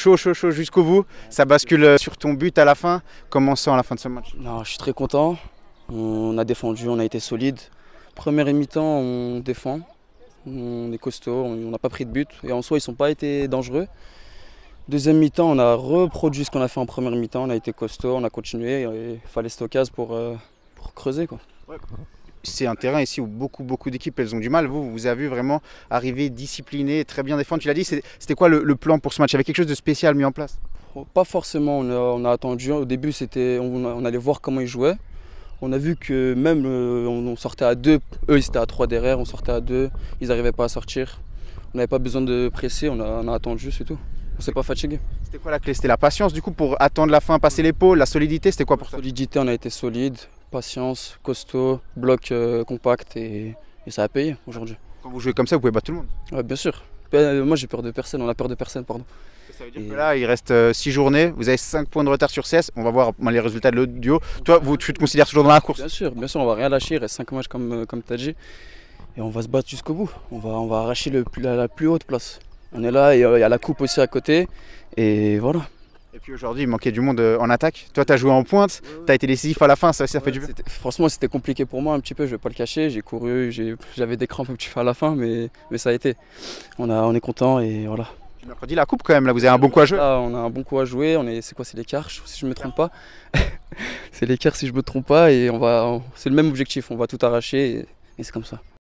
chaud, chaud, chaud jusqu'au bout. Ça bascule sur ton but à la fin. Comment on sent à la fin de ce match? Non, je suis très content. On a défendu, on a été solide. Première et mi-temps, on défend. On est costaud, on n'a pas pris de but. Et en soi, ils n'ont pas été dangereux. Deuxième mi-temps, on a reproduit ce qu'on a fait en première mi-temps. On a été costaud, on a continué. Il fallait cette occasion pour creuser, quoi. C'est un terrain ici où beaucoup d'équipes elles ont du mal. Vous avez vu vraiment arriver discipliné, très bien défendre. Tu l'as dit, c'était quoi le plan pour ce match? Il y avait quelque chose de spécial mis en place? Pas forcément, on a attendu. Au début, on allait voir comment ils jouaient. On a vu que même on sortait à deux, eux ils étaient à trois derrière, on sortait à deux, ils n'arrivaient pas à sortir. On n'avait pas besoin de presser, on a attendu, c'est tout. On s'est pas fatigué. C'était quoi la clé? C'était la patience du coup pour attendre la fin, passer l'épaule, la solidité, c'était quoi pour ça? Solidité, on a été solide, patience, costaud, bloc compact et ça a payé aujourd'hui. Quand vous jouez comme ça, vous pouvez battre tout le monde. Ouais, bien sûr. Moi j'ai peur de personne, on a peur de personne, pardon. Ça veut dire que là, il reste 6 journées, vous avez 5 points de retard sur 16. On va voir les résultats de l'autre duo. Toi, tu te considères toujours dans la course? Bien sûr, on va rien lâcher, il reste 5 matchs comme tu as dit. Et on va se battre jusqu'au bout. On va arracher la plus haute place. On est là et il y a la coupe aussi à côté. Et voilà. Et puis aujourd'hui, il manquait du monde en attaque. Toi, tu as joué en pointe, tu as été décisif à la fin, ça fait du bien. Franchement, c'était compliqué pour moi un petit peu, je ne vais pas le cacher. J'ai couru, j'avais des crampes un petit peu à la fin, mais ça a été. On est content et voilà. Mercredi, la coupe quand même, là, vous avez un bon coup à jouer. Là, on a un bon coup à jouer. C'est quoi? C'est l'écart, si je ne me trompe pas. C'est l'écart si je ne me trompe pas. Et c'est le même objectif, on va tout arracher et c'est comme ça.